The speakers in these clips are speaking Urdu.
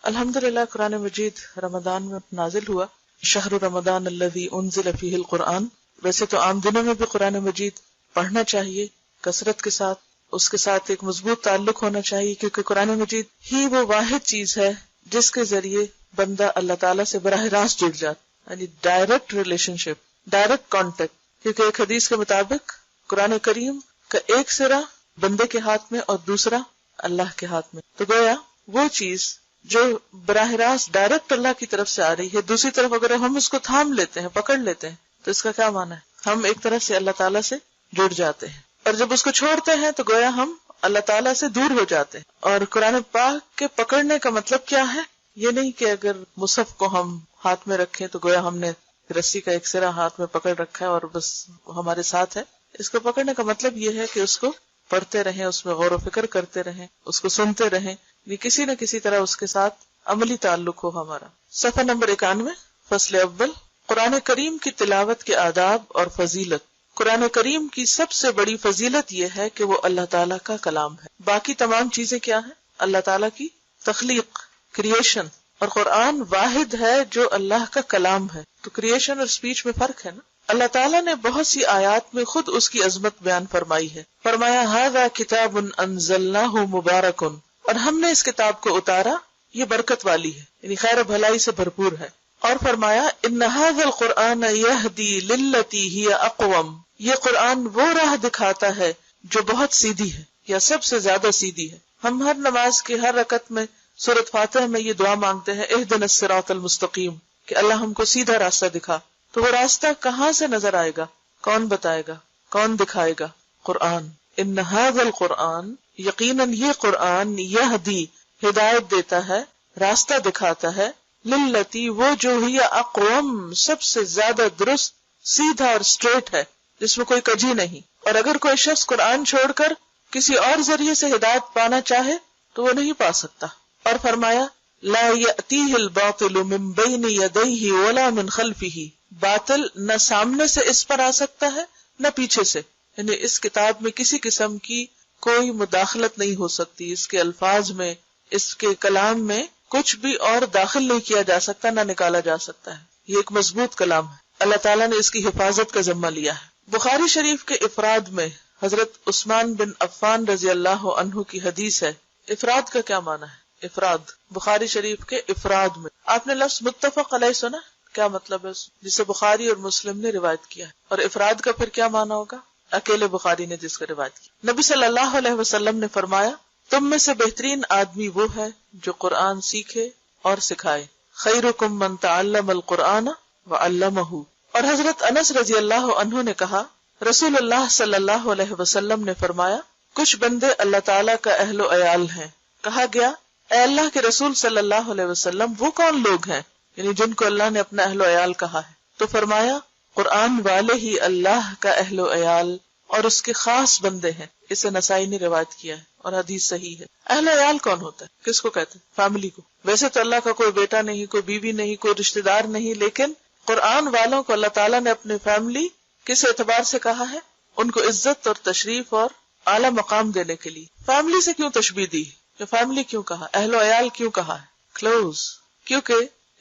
الحمدللہ قرآن مجید رمضان میں نازل ہوا، شہر رمضان الذی انزل فیہ القرآن۔ ویسے تو عام دنوں میں بھی قرآن مجید پڑھنا چاہیے کثرت کے ساتھ، اس کے ساتھ ایک مضبوط تعلق ہونا چاہیے، کیونکہ قرآن مجید ہی وہ واحد چیز ہے جس کے ذریعے بندہ اللہ تعالیٰ سے براہ راست جڑ جاتا، یعنی ڈائریکٹ ریلیشن شپ، ڈائریکٹ کانٹیکٹ۔ کیونکہ ایک حدیث کے مطابق قرآن کریم کا ایک سرا بندے کے ہاتھ میں اور دوسرا اللہ کے ہاتھ میں، تو گویا وہ چیز جو براہ راست ڈائریکٹ اللہ کی طرف سے آ رہی ہے، دوسری طرف اگر ہم اس کو تھام لیتے ہیں، پکڑ لیتے ہیں، تو اس کا کیا معنی ہے؟ ہم ایک طرح سے اللہ تعالیٰ سے جڑ جاتے ہیں، اور جب اس کو چھوڑتے ہیں تو گویا ہم اللہ تعالیٰ سے دور ہو جاتے ہیں۔ اور قرآن پاک کے پکڑنے کا مطلب کیا ہے؟ یہ نہیں کہ اگر مصحف کو ہم ہاتھ میں رکھیں تو گویا ہم نے رسی کا ایک سرا ہاتھ میں پکڑ رکھا ہے اور بس ہمارے ساتھ ہے۔ اس کو پکڑنے کا مطلب یہ ہے کہ اس کو پڑھتے رہیں، اس میں غور و فکر کرتے رہیں، اس کو سنتے رہیں، کسی نہ کسی طرح اس کے ساتھ عملی تعلق ہو ہمارا۔ صفحہ نمبر 91، فصل اول، قرآن کریم کی تلاوت کے آداب اور فضیلت۔ قرآن کریم کی سب سے بڑی فضیلت یہ ہے کہ وہ اللہ تعالیٰ کا کلام ہے۔ باقی تمام چیزیں کیا ہیں؟ اللہ تعالیٰ کی تخلیق، کریشن، اور قرآن واحد ہے جو اللہ کا کلام ہے۔ تو کریشن اور سپیچ میں فرق ہے نا۔ اللہ تعالیٰ نے بہت سی آیات میں خود اس کی عظمت بیان فرمائی ہے۔ فرمایا ھذا کتاب انزلناہ مبارک، اور ہم نے اس کتاب کو اتارا، یہ برکت والی ہے، یعنی خیر و بھلائی سے بھرپور ہے۔ اور فرمایا ان ھذا القرآن یہدی للتی ہی اقوم، یہ قرآن وہ راہ دکھاتا ہے جو بہت سیدھی ہے یا سب سے زیادہ سیدھی ہے۔ ہم ہر نماز کے ہر رکعت میں سورۃ فاتحہ میں یہ دعا مانگتے ہیں، اہدنا الصراط المستقیم، کہ اللہ ہم کو سیدھا راستہ دکھا۔ تو وہ راستہ کہاں سے نظر آئے گا؟ کون بتائے گا؟ کون دکھائے گا؟ قرآن۔ ان ھذا القرآن، یقیناً یہ قرآن، یہدی، ہدایت دیتا ہے، راستہ دکھاتا ہے، للتی، وہ جو ہی اقوم، سب سے زیادہ درست، سیدھا اور اسٹریٹ ہے، جس میں کوئی کجی نہیں۔ اور اگر کوئی شخص قرآن چھوڑ کر کسی اور ذریعے سے ہدایت پانا چاہے تو وہ نہیں پا سکتا۔ اور فرمایا لا یأتیہ الباطل من بین یدیہ ولا من خلفہ، باطل نہ سامنے سے اس پر آ سکتا ہے نہ پیچھے سے، یعنی اس کتاب میں کسی قسم کی کوئی مداخلت نہیں ہو سکتی، اس کے الفاظ میں، اس کے کلام میں کچھ بھی اور داخل نہیں کیا جا سکتا، نہ نکالا جا سکتا ہے۔ یہ ایک مضبوط کلام ہے، اللہ تعالیٰ نے اس کی حفاظت کا ذمہ لیا ہے۔ بخاری شریف کے افراد میں حضرت عثمان بن عفان رضی اللہ عنہ کی حدیث ہے۔ افراد کا کیا معنی ہے؟ افراد بخاری شریف کے افراد میں، آپ نے لفظ متفق علیہ سنا، کیا مطلب ہے جسے بخاری اور مسلم نے روایت کیا ہے، اور افراد کا پھر کیا معنی ہوگا؟ اکیلے بخاری نے جس کا روایت کی۔ نبی صلی اللہ علیہ وسلم نے فرمایا تم میں سے بہترین آدمی وہ ہے جو قرآن سیکھے اور سکھائے، خیرکم من تعلم القرآن وعلمہ۔ اور حضرت انس رضی اللہ عنہ نے کہا رسول اللہ صلی اللہ علیہ وسلم نے فرمایا کچھ بندے اللہ تعالیٰ کا اہل و عیال ہیں۔ کہا گیا اے اللہ کے رسول صلی اللہ علیہ وسلم وہ کون لوگ ہیں، یعنی جن کو اللہ نے اپنا اہل و عیال کہا ہے؟ تو فرمایا قرآن والے ہی اللہ کا اہل و عیال اور اس کے خاص بندے ہیں۔ اسے نسائی نے روایت کیا ہے اور حدیث صحیح ہے۔ اہل و عیال کون ہوتا ہے؟ کس کو کہتے ہیں؟ فیملی کو۔ ویسے تو اللہ کا کوئی بیٹا نہیں، کوئی بیوی نہیں، کوئی رشتہ دار نہیں، لیکن قرآن والوں کو اللہ تعالیٰ نے اپنے فیملی کس اعتبار سے کہا ہے؟ ان کو عزت اور تشریف اور اعلیٰ مقام دینے کے لیے۔ فیملی سے کیوں تشبیہ دی؟ کہ فیملی کیوں کہا؟ اہل و عیال کیوں کہا ہے؟ کلوز، کیونکہ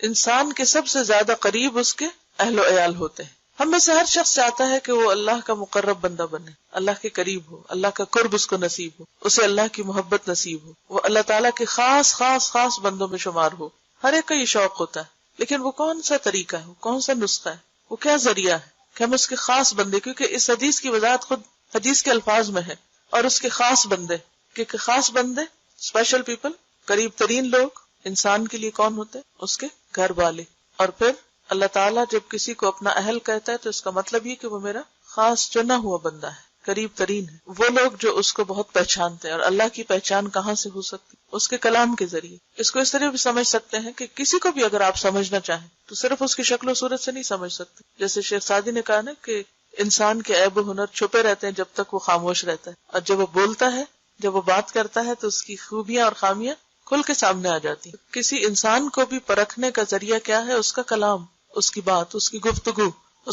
انسان کے سب سے زیادہ قریب اس کے اہل و عیال ہوتے ہیں۔ ہم میں سے ہر شخص چاہتا ہے کہ وہ اللہ کا مقرب بندہ بنے، اللہ کے قریب ہو، اللہ کا قرب اس کو نصیب ہو، اسے اللہ کی محبت نصیب ہو، وہ اللہ تعالیٰ کے خاص خاص خاص بندوں میں شمار ہو۔ ہر ایک کا یہ شوق ہوتا ہے، لیکن وہ کون سا طریقہ ہے، کون سا نسخہ ہے، وہ کیا ذریعہ ہے کہ ہم اس کے خاص بندے، کیونکہ اس حدیث کی وضاحت خود حدیث کے الفاظ میں ہے، اور اس کے خاص بندے، کیونکہ خاص بندے، اسپیشل پیپل، قریب ترین لوگ انسان کے لیے کون ہوتے ہیں؟ اس کے گھر والے۔ اور پھر اللہ تعالیٰ جب کسی کو اپنا اہل کہتا ہے تو اس کا مطلب یہ کہ وہ میرا خاص چنا ہوا بندہ ہے، قریب ترین ہے، وہ لوگ جو اس کو بہت پہچانتے ہیں۔ اور اللہ کی پہچان کہاں سے ہو سکتی؟ اس کے کلام کے ذریعے۔ اس کو اس طرح بھی سمجھ سکتے ہیں کہ کسی کو بھی اگر آپ سمجھنا چاہیں تو صرف اس کی شکل و صورت سے نہیں سمجھ سکتے۔ جیسے شیخ سعدی نے کہا نا کہ انسان کے عیب و ہنر چھپے رہتے ہیں جب تک وہ خاموش رہتا ہے، اور جب وہ بولتا ہے، جب وہ بات کرتا ہے تو اس کی خوبیاں اور خامیاں کھل کے سامنے آ جاتی ہیں۔ کسی انسان کو بھی پرکھنے کا ذریعہ کیا ہے؟ اس کا کلام، اس کی بات، اس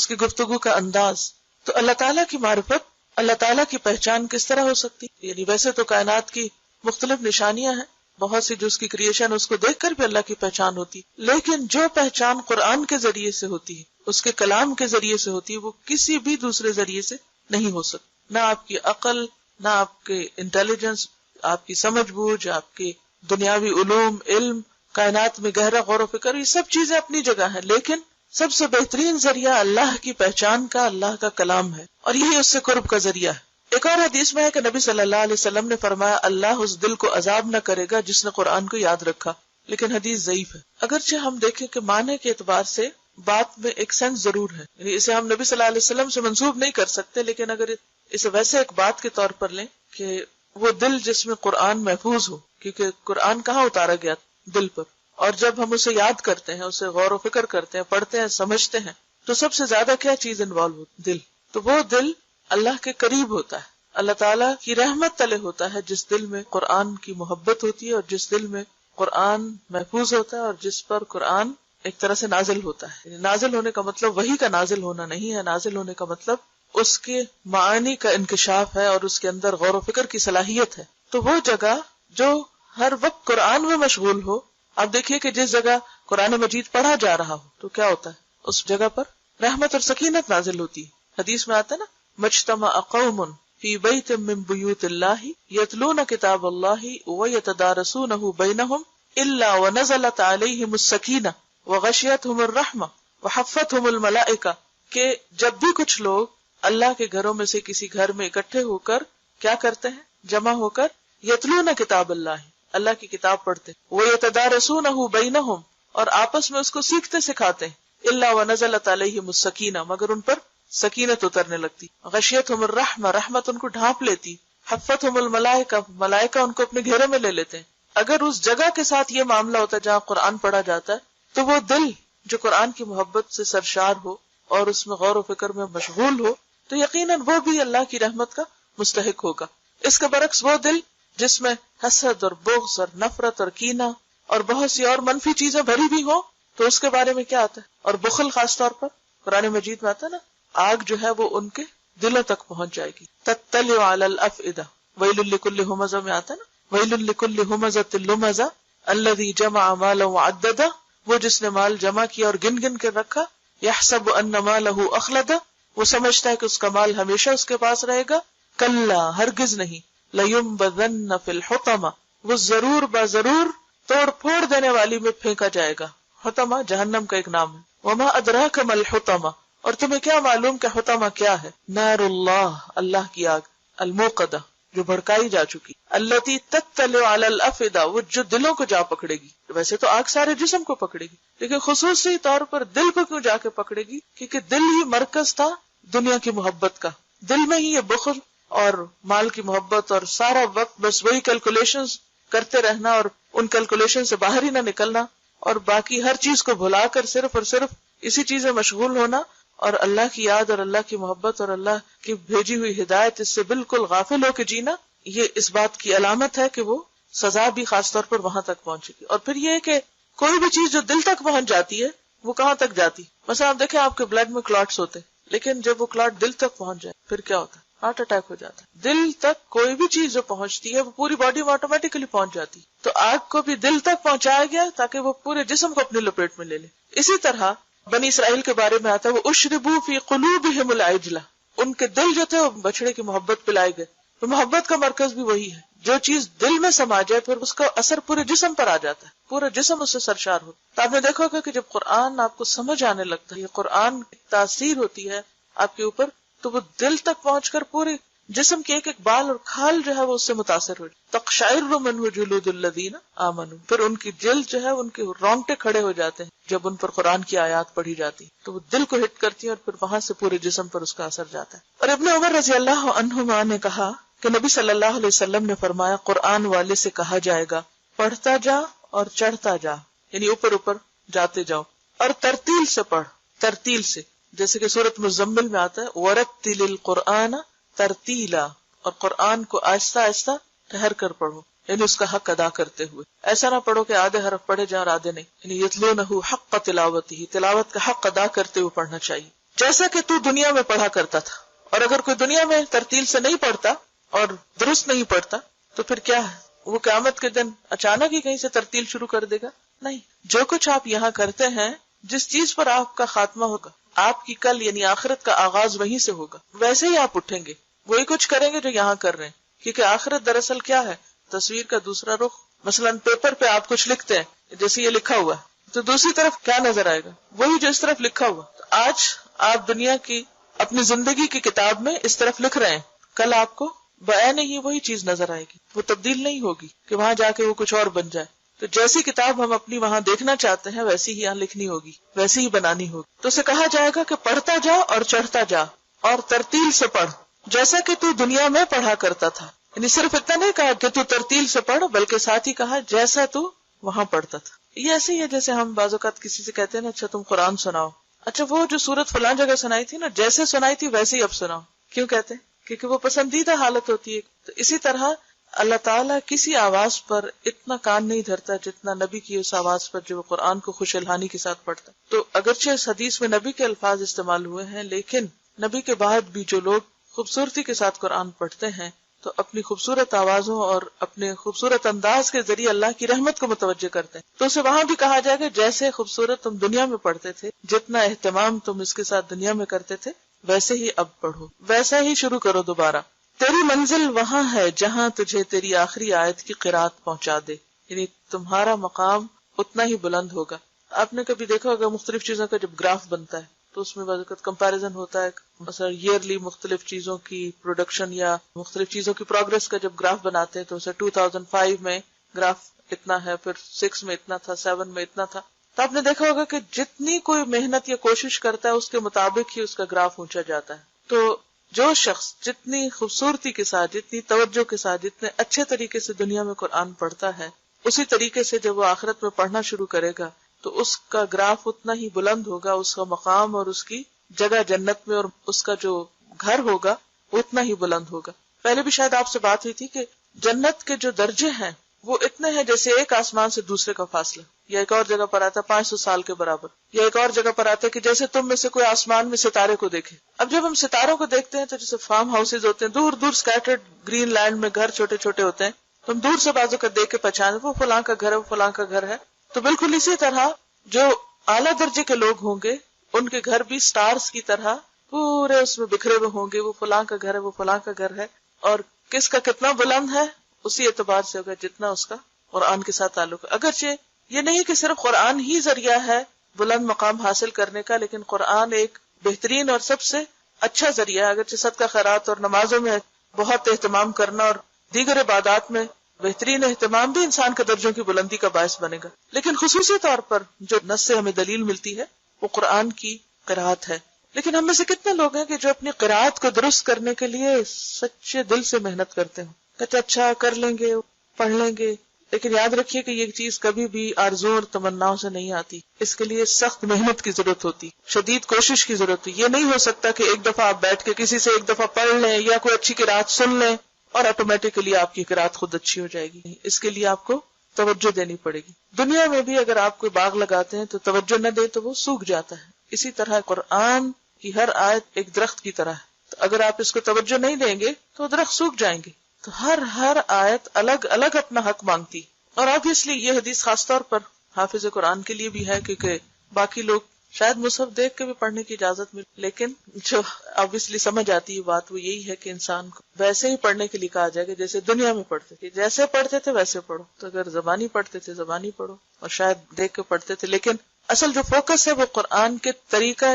کی گفتگو کا انداز۔ تو اللہ تعالیٰ کی معرفت، اللہ تعالیٰ کی پہچان کس طرح ہو سکتی؟ یعنی ویسے تو کائنات کی مختلف نشانیاں ہیں، بہت سی جو اس کی کریشن اس کو دیکھ کر بھی اللہ کی پہچان ہوتی، لیکن جو پہچان قرآن کے ذریعے سے ہوتی ہے، اس کے کلام کے ذریعے سے ہوتی ہے، وہ کسی بھی دوسرے ذریعے سے نہیں ہو سکتی. نہ آپ کی عقل، نہ آپ کے انٹیلیجنس، آپ کی سمجھ بوجھ، آپ کے دنیاوی علوم، علم، کائنات میں گہرا غور و فکر، یہ سب چیزیں اپنی جگہ ہیں، لیکن سب سے بہترین ذریعہ اللہ کی پہچان کا اللہ کا کلام ہے، اور یہی اس سے قرب کا ذریعہ ہے. ایک اور حدیث میں ہے کہ نبی صلی اللہ علیہ وسلم نے فرمایا اللہ اس دل کو عذاب نہ کرے گا جس نے قرآن کو یاد رکھا، لیکن حدیث ضعیف ہے. اگرچہ ہم دیکھیں کہ معنی کے اعتبار سے بات میں ایک سینس ضرور ہے، یعنی اسے ہم نبی صلی اللہ علیہ وسلم سے منسوب نہیں کر سکتے، لیکن اگر اسے ویسے ایک بات کے طور پر لیں کہ وہ دل جس میں قرآن محفوظ ہو، کیونکہ قرآن کہاں اتارا گیا؟ دل پر. اور جب ہم اسے یاد کرتے ہیں، اسے غور و فکر کرتے ہیں، پڑھتے ہیں، سمجھتے ہیں، تو سب سے زیادہ کیا چیز انوالو ہوتی؟ دل. تو وہ دل اللہ کے قریب ہوتا ہے، اللہ تعالیٰ کی رحمت تلے ہوتا ہے، جس دل میں قرآن کی محبت ہوتی ہے، اور جس دل میں قرآن محفوظ ہوتا ہے، اور جس پر قرآن ایک طرح سے نازل ہوتا ہے. نازل ہونے کا مطلب وحی کا نازل ہونا نہیں ہے، نازل ہونے کا مطلب اس کے معانی کا انکشاف ہے، اور اس کے اندر غور و فکر کی صلاحیت ہے. تو وہ جگہ جو ہر وقت قرآن میں مشغول ہو، آپ دیکھیے کہ جس جگہ قرآن مجید پڑھا جا رہا ہو تو کیا ہوتا ہے؟ اس جگہ پر رحمت اور سکینت نازل ہوتی ہے. حدیث میں آتا ہے نا، مجتمع قوم فی بیت من بیوت اللہ یتلون کتاب اللہ ویتدارسونہ بینہم الا ونزلت علیہم السکینہ وغشیتہم الرحمہ وحفتہم الملائکہ، کہ جب بھی کچھ لوگ اللہ کے گھروں میں سے کسی گھر میں اکٹھے ہو کر کیا کرتے ہیں؟ جمع ہو کر یتلون کتاب اللہ کی کتاب پڑھتے، ویتدارسونہ بینہم، اور آپس میں اس کو سیکھتے سکھاتے ہیں، الا ونزلت علیہم السکینہ، مگر ان پر سکینت اترنے لگتی، غشیتہم الرحمہ، رحمت ان کو ڈھانپ لیتی، حفتہم الملائکہ، ملائکہ ان کو اپنے گھیرے میں لے لیتے ہیں. اگر اس جگہ کے ساتھ یہ معاملہ ہوتا ہے جہاں قرآن پڑھا جاتا ہے، تو وہ دل جو قرآن کی محبت سے سرشار ہو اور اس میں غور و فکر میں مشغول ہو، تو یقیناً وہ بھی اللہ کی رحمت کا مستحق ہوگا. اس کے برعکس وہ دل جس میں حسد اور بغض اور نفرت اور کینہ اور بہت سی اور منفی چیزیں بھری بھی ہوں، تو اس کے بارے میں کیا آتا ہے؟ اور بخل خاص طور پر قرآن مجید میں آتا ہے نا، آگ جو ہے وہ ان کے دلوں تک پہنچ جائے گی. تطلع علی الافئدہ، ویل لکل ہمزہ میں آتا ہے نا، ویل لکل ہمزۃ لمزہ الذی جمع مالا وعددہ، وہ جس نے مال جمع کیا اور گن گن کے رکھا، یحسب ان مالہ اخلدہ، وہ سمجھتا ہے کہ اس کا مال ہمیشہ اس کے پاس رہے گا. کلا، ہرگز نہیں، لینبذن فی الحطمہ، وہ ضرور ضرور توڑ پھوڑ دینے والی میں پھینکا جائے گا. حطمہ جہنم کا ایک نام ہے. وما ادراک ما الحطمہ، اور تمہیں کیا معلوم کہ حطمہ کیا ہے؟ نار اللہ، اللہ کی آگ، الموقدہ، جو بھڑکائی جا چکی، التی تطلع علی الافئدہ، وہ جو دلوں کو جا پکڑے گی. ویسے تو آگ سارے جسم کو پکڑے گی، لیکن خصوصی طور پر دل کو کیوں جا کے پکڑے گی؟ کیونکہ دل ہی مرکز تھا دنیا کی محبت کا. دل میں ہی یہ بخل اور مال کی محبت اور سارا وقت بس وہی کیلکولیشنز کرتے رہنا اور ان کیلکولیشن سے باہر ہی نہ نکلنا، اور باقی ہر چیز کو بھلا کر صرف اور صرف اسی چیز میں مشغول ہونا، اور اللہ کی یاد اور اللہ کی محبت اور اللہ کی بھیجی ہوئی ہدایت اس سے بالکل غافل ہو کے جینا، یہ اس بات کی علامت ہے کہ وہ سزا بھی خاص طور پر وہاں تک پہنچے گی. اور پھر یہ کہ کوئی بھی چیز جو دل تک پہنچ جاتی ہے وہ کہاں تک جاتی؟ مثلا آپ دیکھیں آپ کے بلڈ میں کلاٹس ہوتے، لیکن جب وہ کلاٹ دل تک پہنچ جائے پھر کیا ہوتا ہے؟ ہارٹ اٹیک ہو جاتا ہے. دل تک کوئی بھی چیز جو پہنچتی ہے وہ پوری باڈی میں آٹومیٹکلی پہنچ جاتی. تو آگ کو بھی دل تک پہنچایا گیا تاکہ وہ پورے جسم کو اپنی لپیٹ میں لے لے. اسی طرح بنی اسرائیل کے بارے میں آتا ہے، وہ اشربوا فی قلوبہم العجلہ، ان کے دل جو تھے وہ بچڑے کی محبت پلائے گئے. تو محبت کا مرکز بھی وہی ہے، جو چیز دل میں سما جائے پھر اس کا اثر پورے جسم پر آ جاتا ہے، پورا جسم اس سے سرشار ہو. تو آپ نے دیکھا ہوگا کہ جب قرآن آپ کو سمجھ آنے لگتا ہے، یہ قرآن کی تاثیر ہوتی ہے آپ کے اوپر، تو وہ دل تک پہنچ کر پورے جسم کے ایک ایک بال اور کھال جو ہے وہ اس سے متاثر ہو جائے. تقشعر منہ جلود الذین آمنوا، پھر ان کی جلد جو ہے ان کے رونگٹے کھڑے ہو جاتے ہیں جب ان پر قرآن کی آیات پڑھی جاتی، تو وہ دل کو ہٹ کرتی ہیں اور پھر وہاں سے پورے جسم پر اس کا اثر جاتا ہے. اور ابن عمر رضی اللہ عنہما نے کہا کہ نبی صلی اللہ علیہ وسلم نے فرمایا، قرآن والے سے کہا جائے گا پڑھتا جا اور چڑھتا جا، یعنی اوپر اوپر جاتے جاؤ، اور ترتیل سے پڑھ، ترتیل سے، جیسے کہ سورۃ مزمل میں آتا ہے وَرَتِّلِ الْقُرْآنَ ترتیلا، اور قرآن کو آہستہ آہستہ ٹھہر کر پڑھو، یعنی اس کا حق ادا کرتے ہوئے. ایسا نہ پڑھو کہ آدھے حرف پڑھے جائیں اور آدھے نہیں، یعنی یتلونہ حق تلاوتہ، تلاوت کا حق ادا کرتے ہوئے پڑھنا چاہیے، جیسا کہ تو دنیا میں پڑھا کرتا تھا. اور اگر کوئی دنیا میں ترتیل سے نہیں پڑھتا اور درست نہیں پڑھتا تو پھر کیا ہے؟ وہ قیامت کے دن اچانک ہی کہیں سے ترتیل شروع کر دے گا؟ نہیں. جو کچھ آپ یہاں کرتے ہیں، جس چیز پر آپ کا خاتمہ ہوگا، آپ کی کل یعنی آخرت کا آغاز وہیں سے ہوگا، ویسے ہی آپ اٹھیں گے، وہی کچھ کریں گے جو یہاں کر رہے ہیں. کیونکہ آخرت دراصل کیا ہے؟ تصویر کا دوسرا رخ. مثلاً پیپر پہ آپ کچھ لکھتے ہیں، جیسے یہ لکھا ہوا ہے، تو دوسری طرف کیا نظر آئے گا؟ وہی جو اس طرف لکھا ہوا. تو آج آپ دنیا کی اپنی زندگی کی کتاب میں اس طرف لکھ رہے ہیں، کل آپ کو بعین ہی وہی چیز نظر آئے گی، وہ تبدیل نہیں ہوگی کہ وہاں جا کے وہ کچھ اور بن جائے. تو جیسی کتاب ہم اپنی وہاں دیکھنا چاہتے ہیں ویسی ہی یہاں لکھنی ہوگی، ویسی ہی بنانی ہوگی. تو اسے کہا جائے گا کہ پڑھتا جا اور چڑھتا جا اور ترتیل سے پڑھ، جیسا کہ تو دنیا میں پڑھا کرتا تھا. یعنی صرف اتنا نہیں کہا کہ تو ترتیل سے پڑھ، بلکہ ساتھ ہی کہا جیسا تو وہاں پڑھتا تھا. یہ ایسے ہی ہے جیسے ہم بعض اوقات کسی سے کہتے ہیں نا، اچھا تم قرآن سناؤ، اچھا وہ جو سورت فلان جگہ سنائی تھی نا، جیسے سنائی تھی ویسے ہی اب سناؤ. کیوں کہتے ہیں؟ کیونکہ وہ پسندیدہ حالت ہوتی ہے. تو اسی طرح اللہ تعالیٰ کسی آواز پر اتنا کان نہیں دھرتا جتنا نبی کی اس آواز پر جو قرآن کو خوش الحانی کے ساتھ پڑھتا. تو اگرچہ اس حدیث میں نبی کے الفاظ استعمال ہوئے ہیں، لیکن نبی کے بعد بھی جو لوگ خوبصورتی کے ساتھ قرآن پڑھتے ہیں تو اپنی خوبصورت آوازوں اور اپنے خوبصورت انداز کے ذریعے اللہ کی رحمت کو متوجہ کرتے ہیں. تو اسے وہاں بھی کہا جائے گا جیسے خوبصورت تم دنیا میں پڑھتے تھے، جتنا اہتمام تم اس کے ساتھ دنیا میں کرتے تھے، ویسے ہی اب پڑھو، ویسا ہی شروع کرو دوبارہ. تیری منزل وہاں ہے جہاں تجھے تیری آخری آیت کی قرات پہنچا دے. یعنی تمہارا مقام اتنا ہی بلند ہوگا. آپ نے کبھی دیکھا ہوگا مختلف چیزوں کا جب گراف بنتا ہے تو اس میں بعض اوقات کمپیریزن ہوتا ہے، مثلا ایئرلی مختلف چیزوں کی پروڈکشن یا مختلف چیزوں کی پروگرس کا جب گراف بناتے ہیں تو اسے 2005 میں گراف اتنا ہے، پھر 6 میں اتنا تھا، 7 میں اتنا تھا. تو آپ نے دیکھا ہوگا کہ جتنی کوئی محنت یا کوشش کرتا ہے اس کے مطابق ہی اس کا گراف اونچا جاتا ہے. تو جو شخص جتنی خوبصورتی کے ساتھ، جتنی توجہ کے ساتھ، جتنے اچھے طریقے سے دنیا میں قرآن پڑھتا ہے، اسی طریقے سے جب وہ آخرت میں پڑھنا شروع کرے گا تو اس کا گراف اتنا ہی بلند ہوگا، اس کا مقام اور اس کی جگہ جنت میں اور اس کا جو گھر ہوگا اتنا ہی بلند ہوگا. پہلے بھی شاید آپ سے بات ہوئی تھی کہ جنت کے جو درجے ہیں وہ اتنے ہیں جیسے ایک آسمان سے دوسرے کا فاصلہ، یا ایک اور جگہ پر آتا 500 سال کے برابر، یا ایک اور جگہ پر آتا ہے کہ جیسے تم میں سے کوئی آسمان میں ستارے کو دیکھے. اب جب ہم ستاروں کو دیکھتے ہیں تو جیسے فارم ہاؤسز ہوتے ہیں دور دور سکیٹرڈ گرین لینڈ میں، گھر چھوٹے چھوٹے ہوتے ہیں، تو ہم دور سے بازو کا دیکھ کے پہچانے وہ فلاں کا گھر ہے، وہ فلاں کا گھر ہے. تو بالکل اسی طرح جو اعلیٰ درجے کے لوگ ہوں گے ان کے گھر بھی سٹارز کی طرح پورے اس میں بکھرے ہوئے ہوں گے، وہ فلاں کا گھر ہے، وہ فلاں کا گھر ہے. اور کس کا کتنا بلند ہے اسی اعتبار سے ہوگا جتنا اس کا قرآن کے ساتھ تعلق ہے. اگرچہ یہ نہیں کہ صرف قرآن ہی ذریعہ ہے بلند مقام حاصل کرنے کا، لیکن قرآن ایک بہترین اور سب سے اچھا ذریعہ ہے. اگرچہ صدقہ خیرات اور نمازوں میں بہت اہتمام کرنا اور دیگر عبادات میں بہترین اہتمام بھی انسان کے درجوں کی بلندی کا باعث بنے گا، لیکن خصوصی طور پر جو نص سے ہمیں دلیل ملتی ہے وہ قرآن کی قرات ہے. لیکن ہم میں سے کتنے لوگ ہیں کہ جو اپنی قرات کو درست کرنے کے لیے سچے دل سے محنت کرتے ہیں، کہتے اچھا کر لیں گے، پڑھ لیں گے، لیکن یاد رکھیے کہ یہ چیز کبھی بھی آرزو اور تمناؤں سے نہیں آتی. اس کے لیے سخت محنت کی ضرورت ہوتی، شدید کوشش کی ضرورت ہوتی. یہ نہیں ہو سکتا کہ ایک دفعہ آپ بیٹھ کے کسی سے ایک دفعہ پڑھ لیں یا کوئی اچھی قرات سن لیں اور آٹومیٹکلی آپ کی قرات خود اچھی ہو جائے گی. اس کے لیے آپ کو توجہ دینی پڑے گی. دنیا میں بھی اگر آپ کوئی باغ لگاتے ہیں تو توجہ نہ دے تو وہ سوکھ جاتا ہے. اسی طرح قرآن کی ہر آیت ایک درخت کی طرح ہے، تو اگر آپ اس کو توجہ نہیں دیں گے تو درخت سوکھ جائیں گے. تو ہر آیت الگ الگ اپنا حق مانگتی. اور obviously یہ حدیث خاص طور پر حافظ قرآن کے لیے بھی ہے، کیونکہ باقی لوگ شاید مصحف دیکھ کے بھی پڑھنے کی اجازت ملے، لیکن جو obviously سمجھ آتی ہے بات وہ یہی ہے کہ انسان کو ویسے ہی پڑھنے کے لیے کہا جائے گا جیسے دنیا میں پڑھتے تھے. جیسے پڑھتے تھے ویسے پڑھو. تو اگر زبانی پڑھتے تھے زبانی پڑھو، اور شاید دیکھ کے پڑھتے تھے، لیکن اصل جو فوکس ہے وہ قرآن کے طریقہ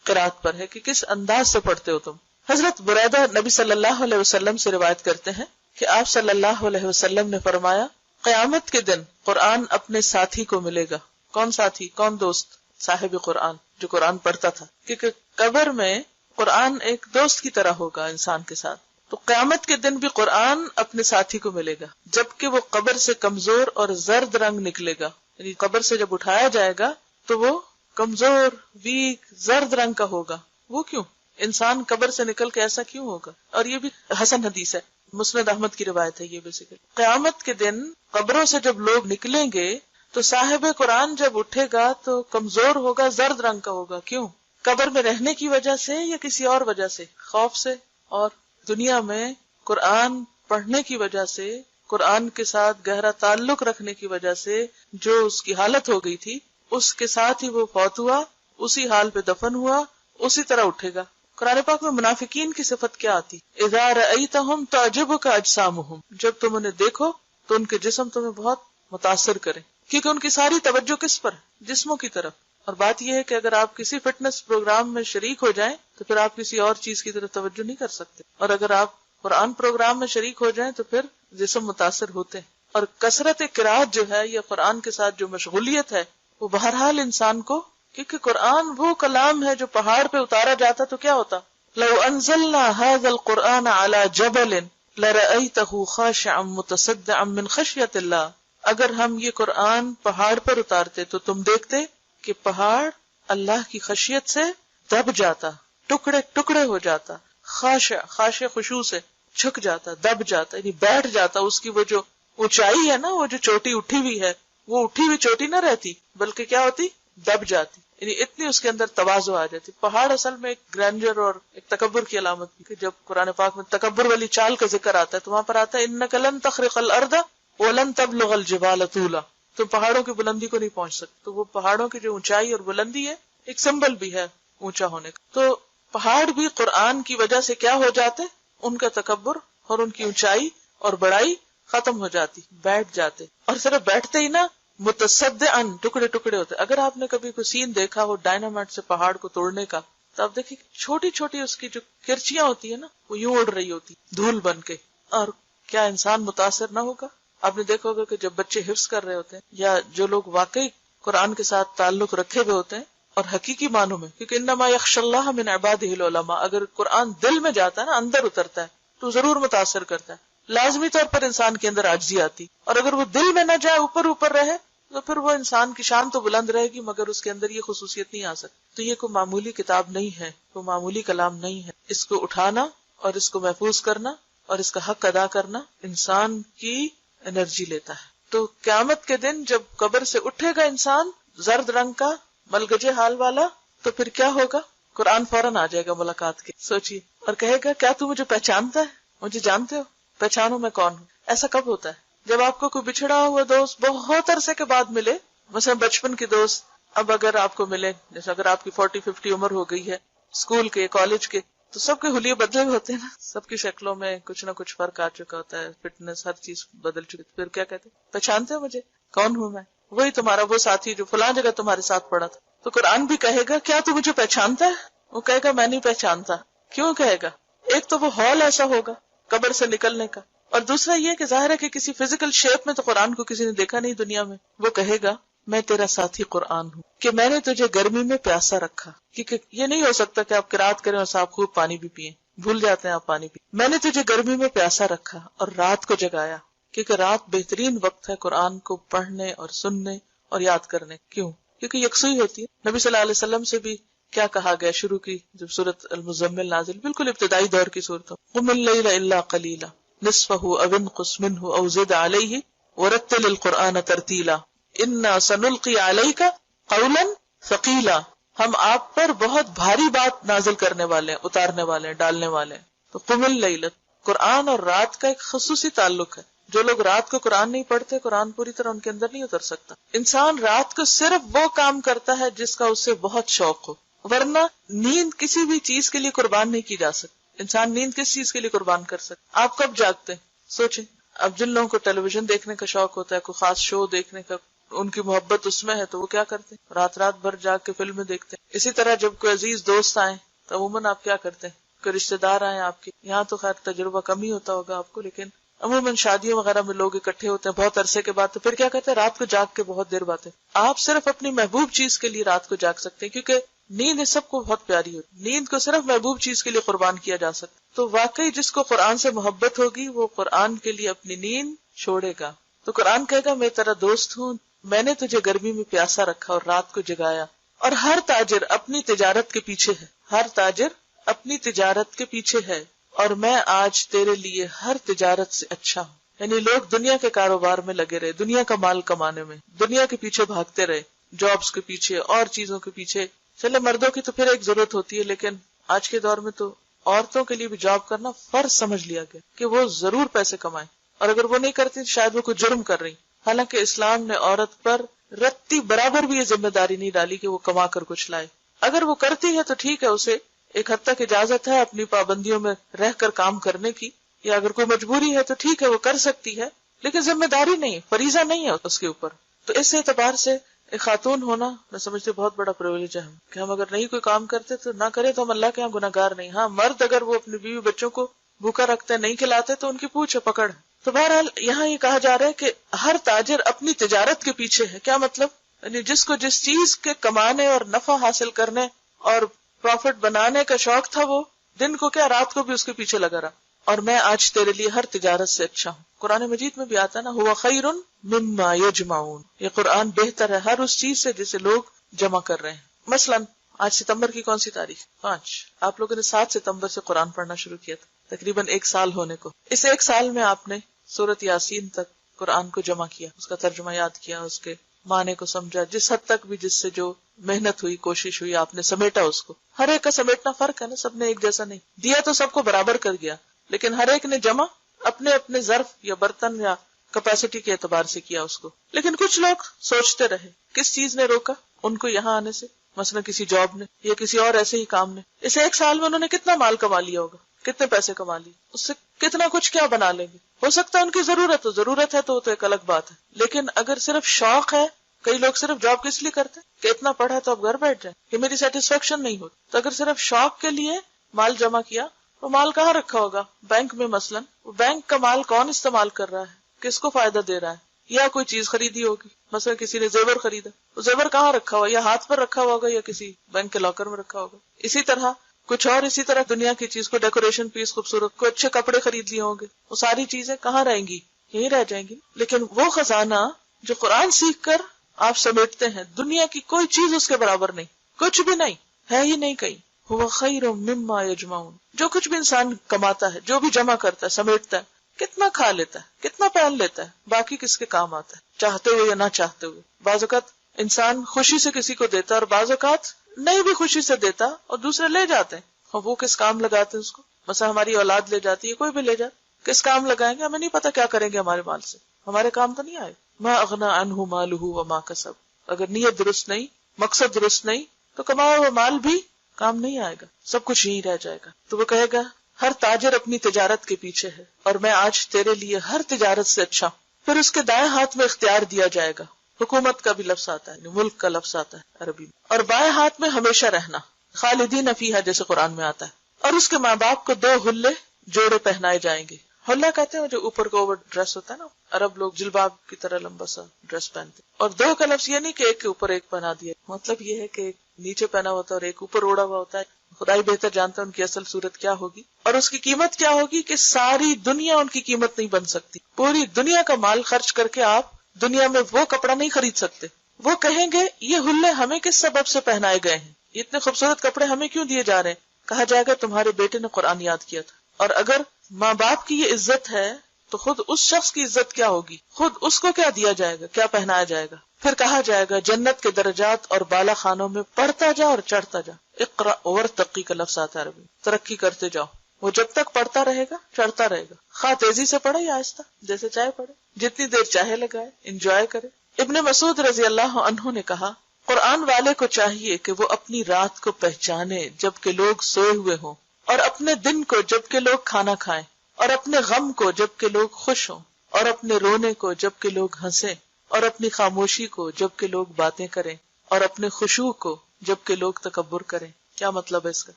قرات پر ہے کہ کس انداز سے پڑھتے ہو تم. حضرت بریدہ نبی صلی اللہ علیہ وسلم سے روایت کرتے ہیں کہ آپ صلی اللہ علیہ وسلم نے فرمایا قیامت کے دن قرآن اپنے ساتھی کو ملے گا. کون ساتھی؟ کون دوست؟ صاحب قرآن جو قرآن پڑھتا تھا. کیونکہ قبر میں قرآن ایک دوست کی طرح ہوگا انسان کے ساتھ. تو قیامت کے دن بھی قرآن اپنے ساتھی کو ملے گا، جبکہ وہ قبر سے کمزور اور زرد رنگ نکلے گا. یعنی قبر سے جب اٹھایا جائے گا تو وہ کمزور، ویک، زرد رنگ کا ہوگا. وہ کیوں؟ انسان قبر سے نکل کے ایسا کیوں ہوگا؟ اور یہ بھی حسن حدیث ہے، مسند احمد کی روایت ہے. یہ بیسیکلی قیامت کے دن قبروں سے جب لوگ نکلیں گے تو صاحب قرآن جب اٹھے گا تو کمزور ہوگا، زرد رنگ کا ہوگا. کیوں؟ قبر میں رہنے کی وجہ سے یا کسی اور وجہ سے؟ خوف سے اور دنیا میں قرآن پڑھنے کی وجہ سے قرآن کے ساتھ گہرا تعلق رکھنے کی وجہ سے جو اس کی حالت ہو گئی تھی اس کے ساتھ ہی وہ فوت ہوا، اسی حال پہ دفن ہوا، اسی طرح اٹھے گا۔ قرآن پاک میں منافقین کی صفت کیا آتی؟ اذا رأیتہم تعجبک اجسامہم، جب تم انہیں دیکھو تو ان کے جسم تمہیں بہت متاثر کریں، کیونکہ ان کی ساری توجہ کس پر؟ جسموں کی طرف۔ اور بات یہ ہے کہ اگر آپ کسی فٹنس پروگرام میں شریک ہو جائیں تو پھر آپ کسی اور چیز کی طرف توجہ نہیں کر سکتے، اور اگر آپ قرآن پروگرام میں شریک ہو جائیں تو پھر جسم متاثر ہوتے ہیں۔ اور کثرت قرات جو ہے یا قرآن کے ساتھ جو مشغولیت ہے وہ بہرحال انسان کو، کیونکہ قرآن وہ کلام ہے جو پہاڑ پہ اتارا جاتا تو کیا ہوتا؟ لو انزلنا هذا القرآن على جبل لرأيته خاشعا متصدعا من خشية الله، اگر ہم یہ قرآن پہاڑ پر اتارتے تو تم دیکھتے کہ پہاڑ اللہ کی خشیت سے دب جاتا، ٹکڑے ٹکڑے ہو جاتا، خاشع خشوع سے جھک جاتا، دب جاتا، یعنی بیٹھ جاتا۔ اس کی وہ جو اونچائی ہے نا، وہ جو چوٹی اٹھی ہوئی ہے، وہ اٹھی ہوئی چوٹی نہ رہتی بلکہ کیا ہوتی؟ دب جاتی، یعنی اتنی اس کے اندر تواضع آ جاتی۔ پہاڑ اصل میں ایک گرینڈر اور ایک تکبر کی علامت ہے، کہ جب قرآن پاک میں تکبر والی چال کا ذکر آتا ہے تو وہاں پر آتا ہے انک لن تخرق الارض ولن تبلغ الجبال طولا، تم پہاڑوں کی بلندی کو نہیں پہنچ سکتے۔ تو وہ پہاڑوں کی جو اونچائی اور بلندی ہے ایک سمبل بھی ہے اونچا ہونے کا۔ تو پہاڑ بھی قرآن کی وجہ سے کیا ہو جاتے؟ ان کا تکبر اور ان کی اونچائی اور بڑائی ختم ہو جاتی، بیٹھ جاتے، اور صرف بیٹھتے ہی نہ، متصدعاً ٹکڑے ٹکڑے ہوتے۔ اگر آپ نے کبھی کوئی سین دیکھا ہو ڈائنامائٹ سے پہاڑ کو توڑنے کا تو آپ دیکھیں چھوٹی چھوٹی اس کی جو کرچیاں ہوتی ہیں نا وہ یوں اڑ رہی ہوتی دھول بن کے، اور کیا انسان متاثر نہ ہوگا؟ آپ نے دیکھا ہوگا کہ جب بچے حفظ کر رہے ہوتے ہیں یا جو لوگ واقعی قرآن کے ساتھ تعلق رکھے ہوئے ہوتے ہیں اور حقیقی معنوں میں، کیونکہ انما یخشی اللہ من عبادہ العلماء، اگر قرآن دل میں جاتا ہے نا، اندر اترتا ہے تو ضرور متاثر کرتا ہے، لازمی طور پر انسان کے اندر عاجزی آتی، اور اگر وہ دل میں نہ جائے، اوپر اوپر رہے تو پھر وہ انسان کی شان تو بلند رہے گی مگر اس کے اندر یہ خصوصیت نہیں آ سکتی۔ تو یہ کوئی معمولی کتاب نہیں ہے، کوئی معمولی کلام نہیں ہے، اس کو اٹھانا اور اس کو محفوظ کرنا اور اس کا حق ادا کرنا انسان کی انرجی لیتا ہے۔ تو قیامت کے دن جب قبر سے اٹھے گا انسان زرد رنگ کا ملگجے حال والا، تو پھر کیا ہوگا؟ قرآن فوراً آ جائے گا ملاقات کے، سوچیے، اور کہے گا کیا تو مجھے پہچانتا ہے؟ مجھے جانتے ہو؟ پہچانو میں کون ہوں۔ ایسا کب ہوتا ہے؟ جب آپ کو کوئی بچھڑا ہوا دوست بہت عرصے کے بعد ملے، مثلا بچپن کے دوست اب اگر آپ کو ملے، جیسے اگر آپ کی 40-50 عمر ہو گئی ہے، اسکول کے کالج کے، تو سب کے حلیے بدلے ہوئے ہوتے ہیں نا، سب کی شکلوں میں کچھ نہ کچھ فرق آ چکا ہوتا ہے، فٹنس، ہر چیز بدل چکی۔ پھر کیا کہتے ہیں؟ پہچانتے ہو مجھے؟ کون ہوں میں؟ وہی تمہارا وہ ساتھی جو فلاں جگہ تمہارے ساتھ پڑا تھا۔ تو قرآن بھی کہے گا کیا تو مجھے پہچانتا ہے؟ وہ کہے گا میں نہیں پہچانتا۔ کیوں کہے گا؟ ایک تو وہ ہال ایسا ہوگا قبر سے نکلنے کا، اور دوسرا یہ کہ ظاہر ہے کہ کسی فزیکل شیپ میں تو قرآن کو کسی نے دیکھا نہیں دنیا میں۔ وہ کہے گا میں تیرا ساتھی قرآن ہوں، کہ میں نے تجھے گرمی میں پیاسا رکھا، کیونکہ یہ نہیں ہو سکتا کہ آپ قرات کریں اور صاحب خوب پانی بھی پیئیں، بھول جاتے ہیں آپ پانی پی۔ میں نے تجھے گرمی میں پیاسا رکھا اور رات کو جگایا، کیونکہ رات بہترین وقت ہے قرآن کو پڑھنے اور سننے اور یاد کرنے۔ کیوں؟ کیونکہ یکسوئی ہوتی ہے۔ نبی صلی اللہ علیہ وسلم سے بھی کیا کہا گیا شروع کی جب سورۃ المزمل نازل، بالکل ابتدائی دور کی صورت ہو، قم اللیل الا قلیلا نصفہ او انقص منہ او زد علیہ ورتل القرآن ترتیلا انا سنلقی علیک قولا ثقیلا، ہم آپ پر بہت بھاری بات نازل کرنے والے ہیں، اتارنے والے ہیں، ڈالنے والے ہیں۔ تو قم اللیل، قرآن اور رات کا ایک خصوصی تعلق ہے۔ جو لوگ رات کو قرآن نہیں پڑھتے، قرآن پوری طرح ان کے اندر نہیں اتر سکتا۔ انسان رات کو صرف وہ کام کرتا ہے جس کا اسے بہت شوق ہو، ورنہ نیند کسی بھی چیز کے لیے قربان نہیں کی جا سکتی۔ انسان نیند کس چیز کے لیے قربان کر سکتا؟ آپ کب جاگتے ہیں؟ سوچیں۔ اب جن لوگوں کو ٹیلی ویژن دیکھنے کا شوق ہوتا ہے، کوئی خاص شو دیکھنے کا، ان کی محبت اس میں ہے، تو وہ کیا کرتے ہیں؟ رات بھر جاگ کے فلمیں دیکھتے ہیں۔ اسی طرح جب کوئی عزیز دوست آئے تو عموماً آپ کیا کرتے ہیں؟ کوئی رشتے دار آئے آپ کے، یہاں تو خیر تجربہ کم ہی ہوتا ہوگا آپ کو، لیکن عموماً شادیوں وغیرہ میں لوگ اکٹھے ہوتے ہیں بہت عرصے کے بعد، تو پھر کیا کہتے ہیں؟ رات کو جاگ کے بہت دیر باتیں۔ آپ صرف اپنی محبوب چیز کے لیے رات کو جاگ سکتے ہیں، کیونکہ نیند اس سب کو بہت پیاری ہوتی، نیند کو صرف محبوب چیز کے لیے قربان کیا جا سکتا۔ تو واقعی جس کو قرآن سے محبت ہوگی وہ قرآن کے لیے اپنی نیند چھوڑے گا۔ تو قرآن کہے گا میں تیرا دوست ہوں، میں نے تجھے گرمی میں پیاسا رکھا اور رات کو جگایا۔ اور ہر تاجر اپنی تجارت کے پیچھے ہے، ہر تاجر اپنی تجارت کے پیچھے ہے، اور میں آج تیرے لیے ہر تجارت سے اچھا ہوں۔ یعنی لوگ دنیا کے کاروبار میں لگے رہے، دنیا کا مال کمانے میں، دنیا کے پیچھے بھاگتے رہے، جابز کے پیچھے اور چیزوں کے پیچھے۔ چلے مردوں کی تو پھر ایک ضرورت ہوتی ہے، لیکن آج کے دور میں تو عورتوں کے لیے بھی جاب کرنا فرض سمجھ لیا گیا کہ وہ ضرور پیسے کمائیں۔ اور اگر وہ نہیں کرتی تو شاید وہ کوئی جرم کر رہی. حالانکہ اسلام نے عورت پر رتی برابر بھی یہ ذمہ داری نہیں ڈالی کہ وہ کما کر کچھ لائے. اگر وہ کرتی ہے تو ٹھیک ہے، اسے ایک حد تک اجازت ہے اپنی پابندیوں میں رہ کر کام کرنے کی، یا اگر کوئی مجبوری ہے تو ٹھیک ہے وہ کر سکتی ہے، لیکن ذمہ داری نہیں، فریضہ نہیں ہے اس کے اوپر. تو اس اعتبار سے ایک خاتون ہونا میں سمجھتی بہت بڑا پریویلیج ہے کہ ہم اگر نہیں کوئی کام کرتے تو نہ کرے تو ہم اللہ کے یہاں گناہگار نہیں. ہاں مرد اگر وہ اپنی بیوی بچوں کو بھوکا رکھتے ہیں، نہیں کھلاتے تو ان کی پوچھ پکڑ. تو بہرحال یہاں یہ کہا جا رہا ہے کہ ہر تاجر اپنی تجارت کے پیچھے ہے. کیا مطلب؟ یعنی جس کو جس چیز کے کمانے اور نفع حاصل کرنے اور پروفٹ بنانے کا شوق تھا، وہ دن کو کیا رات کو بھی اس کے پیچھے لگا رہا. اور میں آج تیرے لیے ہر تجارت سے اچھا ہوں. قرآن مجید میں بھی آتا نا، ہوا خیر مما یجمعون. یہ قرآن بہتر ہے ہر اس چیز سے جسے لوگ جمع کر رہے ہیں. مثلا آج ستمبر کی کون سی تاریخ؟ 5. آپ لوگوں نے 7 ستمبر سے قرآن پڑھنا شروع کیا تھا، تقریباً 1 سال ہونے کو. اس 1 سال میں آپ نے سورۃ یاسین تک قرآن کو جمع کیا، اس کا ترجمہ یاد کیا، اس کے معنی کو سمجھا، جس حد تک بھی جس سے جو محنت ہوئی، کوشش ہوئی، آپ نے سمیٹا اس کو. ہر ایک کا سمیٹنا فرق ہے نا، سب نے ایک جیسا نہیں دیا، تو سب کو برابر کر گیا، لیکن ہر ایک نے جمع اپنے اپنے ظرف یا برتن یا کیپیسٹی کے اعتبار سے کیا اس کو. لیکن کچھ لوگ سوچتے رہے، کس چیز نے روکا ان کو یہاں آنے سے؟ مثلا کسی جاب نے یا کسی اور ایسے ہی کام نے. اس 1 سال میں انہوں نے کتنا مال کما لیا ہوگا، کتنے پیسے کما لیے، اس سے کتنا کچھ کیا بنا لیں گے. ہو سکتا ہے ان کی ضرورت ہے تو ایک الگ بات ہے، لیکن اگر صرف شوق ہے، کئی لوگ صرف جاب کس لیے کرتے ہیں کہ اتنا پڑھا تو اب گھر بیٹھ جائیں، کہ میری سیٹسفیکشن نہیں ہوتی. تو اگر صرف شوق کے لیے مال جمع کیا، وہ مال کہاں رکھا ہوگا؟ بینک میں. مثلا وہ بینک کا مال کون استعمال کر رہا ہے، کس کو فائدہ دے رہا ہے؟ یا کوئی چیز خریدی ہوگی، مثلا کسی نے زیور خریدا، وہ زیور کہاں رکھا ہوا؟ یا ہاتھ پر رکھا ہوگا یا کسی بینک کے لاکر میں رکھا ہوگا. اسی طرح کچھ اور، اسی طرح دنیا کی چیز کو ڈیکوریشن پیس خوبصورت، کوئی اچھے کپڑے خرید لیے ہوں گے، وہ ساری چیزیں کہاں رہیں گی؟ یہیں رہ جائیں گی. لیکن وہ خزانہ جو قرآن سیکھ کر آپ سمیٹتے ہیں، دنیا کی کوئی چیز اس کے برابر نہیں، کچھ بھی نہیں ہے ہی نہیں کہیں. ہوا خیر مما یجمعون. جو کچھ بھی انسان کماتا ہے، جو بھی جمع کرتا ہے، سمیٹتا ہے، کتنا کھا لیتا ہے، کتنا پہن لیتا ہے، باقی کس کے کام آتا ہے، چاہتے ہوئے یا نہ چاہتے ہوئے. بعض اوقات انسان خوشی سے کسی کو دیتا ہے اور بعض اوقات نہیں بھی خوشی سے دیتا اور دوسرے لے جاتے ہیں. اور وہ کس کام لگاتے ہیں اس کو؟ مثلا ہماری اولاد لے جاتی ہے، کوئی بھی لے جائے، کس کام لگائیں گے؟ ہمیں نہیں پتا کیا کریں گے ہمارے مال سے، ہمارے کام تو نہیں آئے. ما اغنى عنہ مالہ وما کسب. اگر نیت درست نہیں، مقصد درست نہیں، تو کمایا ہوا مال بھی کام نہیں آئے گا، سب کچھ یہیں رہ جائے گا. تو وہ کہے گا ہر تاجر اپنی تجارت کے پیچھے ہے، اور میں آج تیرے لیے ہر تجارت سے اچھا ہوں. پھر اس کے دائیں ہاتھ میں اختیار دیا جائے گا. حکومت کا بھی لفظ آتا ہے، ملک کا لفظ آتا ہے عربی میں. اور بائیں ہاتھ میں ہمیشہ رہنا، خالدین فیہا جیسے قرآن میں آتا ہے. اور اس کے ماں باپ کو 2 حلے جوڑے پہنائے جائیں گے. حلہ کہتے ہیں جو اوپر کو اوور ڈریس ہوتا ہے نا، عرب لوگ جلباب کی طرح لمبا سا ڈریس پہنتے. اور 2 کا لفظ یہ نہیں کہ ایک کے اوپر ایک پہنا دیا، مطلب یہ ہے کہ ایک نیچے پہنا ہوتا ہے اور ایک اوپر اوڑا ہوا ہوتا ہے. خدا ہی بہتر جانتا ہے ان کی اصل صورت کیا ہوگی اور اس کی قیمت کیا ہوگی، کہ ساری دنیا ان کی قیمت نہیں بن سکتی. پوری دنیا کا مال خرچ کر کے آپ دنیا میں وہ کپڑا نہیں خرید سکتے. وہ کہیں گے یہ حلے ہمیں کس سبب سے پہنائے گئے ہیں، اتنے خوبصورت کپڑے ہمیں کیوں دیے جا رہے ہیں؟ کہا جائے گا تمہارے بیٹے نے قرآن یاد کیا تھا. اور اگر ماں باپ کی یہ عزت ہے تو خود اس شخص کی عزت کیا ہوگی، خود اس کو کیا دیا جائے گا، کیا پہنایا جائے گا. پھر کہا جائے گا جنت کے درجات اور بالا خانوں میں پڑھتا جا اور چڑھتا جا. اقرا ورتقی کا لفظ آتا ہے عربی، ترقی کرتے جاؤ. وہ جب تک پڑھتا رہے گا چڑھتا رہے گا، خواہ تیزی سے پڑھے یا آہستہ، جیسے چاہے پڑھے، جتنی دیر چاہے لگائے، انجوائے کرے. ابن مسعود رضی اللہ عنہ نے کہا قرآن والے کو چاہیے کہ وہ اپنی رات کو پہچانے جبکہ لوگ سوئے ہوئے ہوں، اور اپنے دن کو جبکہ لوگ کھانا کھائیں، اور اپنے غم کو جبکہ لوگ خوش ہوں، اور اپنے رونے کو جبکہ لوگ ہنسیں، اور اپنی خاموشی کو جبکہ لوگ باتیں کریں، اور اپنے خشوع کو جبکہ لوگ تکبر کریں. کیا مطلب ہے اس کا؟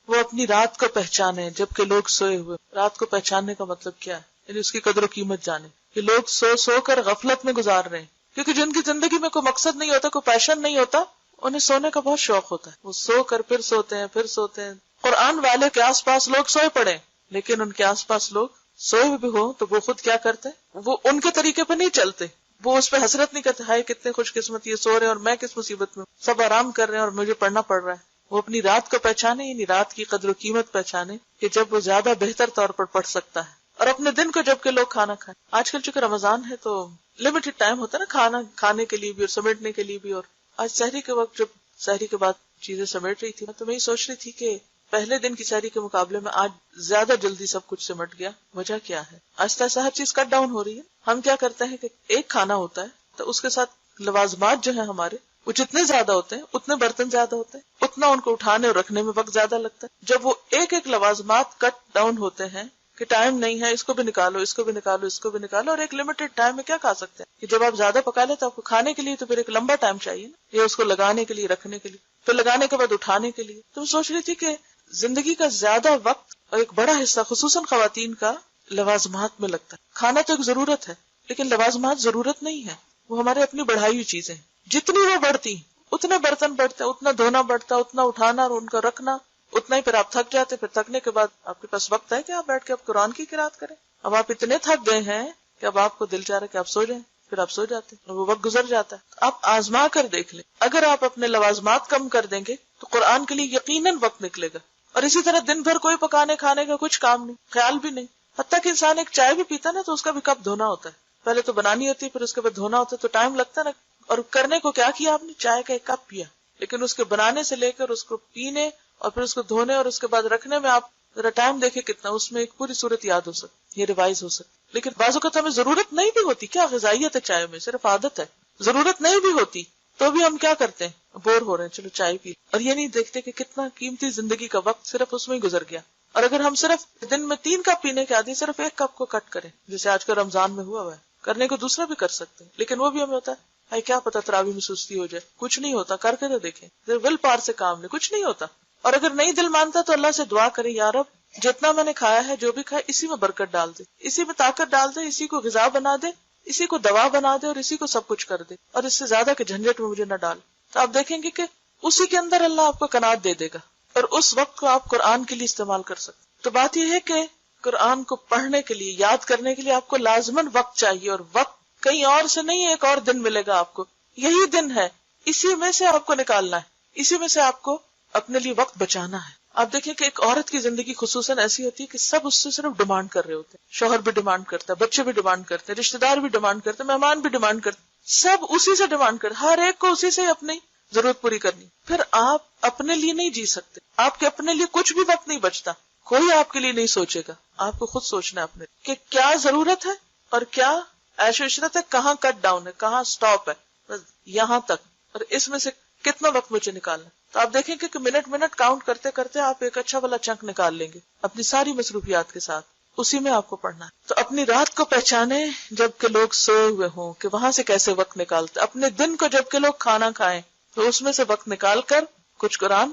وہ اپنی رات کو پہچانے جبکہ لوگ سوئے ہوئے. رات کو پہچاننے کا مطلب کیا ہے؟ یعنی اس کی قدر و قیمت جانے کہ لوگ سو کر غفلت میں گزار رہے ہیں، کیونکہ جن کی زندگی میں کوئی مقصد نہیں ہوتا، کوئی پیشن نہیں ہوتا، انہیں سونے کا بہت شوق ہوتا ہے. وہ سو کر پھر سوتے ہیں، پھر سوتے ہیں. قرآن والے کے آس پاس لوگ سوئے پڑے، لیکن ان کے آس پاس لوگ سوئے بھی ہو تو وہ خود کیا کرتے؟ وہ ان کے طریقے پہ نہیں چلتے، وہ اس پہ حسرت نہیں کرتے ہائے کتنے خوش قسمت یہ سو رہے ہیں اور میں کس مصیبت میں، سب آرام کر رہے ہیں اور مجھے پڑھنا پڑ رہا ہے. وہ اپنی رات کو پہچانے، یعنی رات کی قدر و قیمت پہچانے کہ جب وہ زیادہ بہتر طور پر پڑھ سکتا ہے، اور اپنے دن کو جب کہ لوگ کھانا کھائیں. آج کل چونکہ رمضان ہے تو لمیٹڈ ٹائم ہوتا ہے نا کھانا کھانے کے لیے بھی اور سمیٹنے کے لیے بھی. اور آج سحری کے وقت جب سحری کے بعد چیزیں سمیٹ رہی تھی تو میں یہ سوچ رہی تھی کہ پہلے دن کی سحری کے مقابلے میں آج زیادہ جلدی سب کچھ سمٹ گیا. وجہ کیا ہے؟ آہستہ آہستہ ہر چیز کٹ ڈاؤن ہو رہی ہے. ہم کیا کرتے ہیں کہ ایک کھانا ہوتا ہے تو اس کے ساتھ لوازمات جو ہیں ہمارے وہ جتنے زیادہ ہوتے ہیں اتنے برتن زیادہ ہوتے ہیں, اتنا ان کو اٹھانے اور رکھنے میں وقت زیادہ لگتا ہے. جب وہ ایک ایک لوازمات کٹ ڈاؤن ہوتے ہیں کہ ٹائم نہیں ہے, اس کو بھی نکالو, اس کو بھی نکالو, اس کو بھی نکالو, اور ایک لمیٹڈ ٹائم میں کیا کھا سکتے ہیں کہ جب آپ زیادہ پکا لیں تو آپ کو کھانے کے لیے تو پھر ایک لمبا ٹائم چاہیے نا, یا اس کو لگانے کے لیے, رکھنے کے لیے, پھر لگانے کے بعد اٹھانے کے لیے. تو میں سوچ رہی تھی کہ زندگی کا زیادہ وقت اور ایک بڑا حصہ خصوصاً خواتین کا لوازمات میں لگتا ہے. کھانا تو ایک ضرورت ہے لیکن لوازمات ضرورت نہیں ہے, وہ ہمارے اپنی بڑھائی ہوئی چیزیں ہیں. جتنی وہ بڑھتی اتنے برتن بڑھتے, اتنا دھونا بڑھتا, اتنا اٹھانا اور ان کا رکھنا, اتنا ہی پھر آپ تھک جاتے. پھر تھکنے کے بعد آپ کے پاس وقت ہے کہ آپ بیٹھ کے آپ قرآن کی قرات کریں. اب آپ اتنے تھک گئے ہیں کہ اب آپ کو دل چاہ رہا ہے کہ آپ سو جائیں, پھر آپ سو جاتے ہیں, وہ وقت گزر جاتا ہے. آپ آزما کر دیکھ لیں, اگر آپ اپنے لوازمات کم کر دیں گے تو قرآن کے لیے یقیناً وقت نکلے گا. اور اسی طرح دن بھر کوئی پکانے کھانے کا کچھ کام نہیں, خیال بھی نہیں. حتیٰ کہ انسان ایک چائے بھی پیتا نا تو اس کا بھی کپ دھونا ہوتا ہے. پہلے تو بنانی ہوتی ہے, پھر اس کے بعد دھونا ہوتا ہے, تو ٹائم لگتا ہے نا. اور کرنے کو کیا کیا آپ نے, چائے کا ایک کپ پیا, لیکن اس کے بنانے سے لے کر اس کو پینے اور پھر اس کو دھونے اور اس کے بعد رکھنے میں آپ ذرا ٹائم دیکھیں کتنا, اس میں ایک پوری صورت یاد ہو سکتی, یہ ریوائز ہو سکتی. لیکن بعض اوقات ہمیں ضرورت نہیں بھی ہوتی, کیا غذائیت ہے چائے میں, صرف عادت ہے, ضرورت نہیں بھی ہوتی تو بھی ہم کیا کرتے ہیں, بور ہو رہے ہیں, چلو چائے پی. اور یہ نہیں دیکھتے کہ کتنا قیمتی زندگی کا وقت صرف اس میں ہی گزر گیا. اور اگر ہم صرف دن میں 3 کپ پینے کے عادی, صرف 1 کپ کو کٹ کریں, جیسے آج کل رمضان میں ہوا ہے, کرنے کو دوسرا بھی کر سکتے ہیں, لیکن وہ بھی ہمیں ہوتا ہے کیا پتا تراویح میں سستی ہو جائے. کچھ نہیں ہوتا, کر کے تو دیکھیں, ول پار سے کام نہیں, کچھ نہیں ہوتا. اور اگر نہیں دل مانتا تو اللہ سے دعا کریں, یا رب جتنا میں نے کھایا ہے, جو بھی کھایا, اسی میں برکت ڈال دے, اسی میں طاقت ڈال دے, اسی کو غذا بنا دے, اسی کو دوا بنا دے, اور اسی کو سب کچھ کر دے, اور اس سے زیادہ کہ جھنجٹ میں مجھے نہ ڈال. تو آپ دیکھیں گے کہ اسی کے اندر اللہ آپ کو قناعت دے دے گا, اور اس وقت کو آپ قرآن کے لیے استعمال کر سکتے. تو بات یہ ہے کہ قرآن کو پڑھنے کے لیے, یاد کرنے کے لیے آپ کو لازماً وقت چاہیے, اور وقت کہیں اور سے نہیں, ایک اور دن ملے گا آپ کو, یہی دن ہے, اسی میں سے آپ کو نکالنا ہے, اسی میں سے آپ کو اپنے لیے وقت بچانا ہے. آپ دیکھیں کہ ایک عورت کی زندگی خصوصاً ایسی ہوتی ہے کہ سب اس سے صرف ڈیمانڈ کر رہے ہوتے ہیں. شوہر بھی ڈیمانڈ کرتا ہے, بچے بھی ڈیمانڈ کرتے ہیں, رشتے دار بھی ڈیمانڈ کرتے ہیں, مہمان بھی ڈیمانڈ کرتے ہیں, سب اسی سے ڈیمانڈ کرتے, ہر ایک کو اسی سے اپنی ضرورت پوری کرنی. پھر آپ اپنے لیے نہیں جی سکتے, آپ کے اپنے لیے کچھ بھی وقت نہیں بچتا, کوئی آپ کے لیے نہیں سوچے گا. آپ کو خود سوچنا ہے اپنے کہ کیا ضرورت ہے اور کیا عیش و عشرت ہے, کہاں کٹ ڈاؤن ہے, کہاں سٹاپ ہے, بس یہاں تک, اور اس میں سے کتنا وقت مجھے نکالنا. تو آپ دیکھیں کہ منٹ کاؤنٹ کرتے کرتے آپ ایک اچھا والا چنک نکال لیں گے اپنی ساری مصروفیات کے ساتھ, اسی میں آپ کو پڑھنا ہے. تو اپنی رات کو پہچانے جب کہ لوگ سوئے ہوئے ہوں, کہ وہاں سے کیسے وقت نکالتے. اپنے دن کو جب کہ لوگ کھانا کھائیں تو اس میں سے وقت نکال کر کچھ قرآن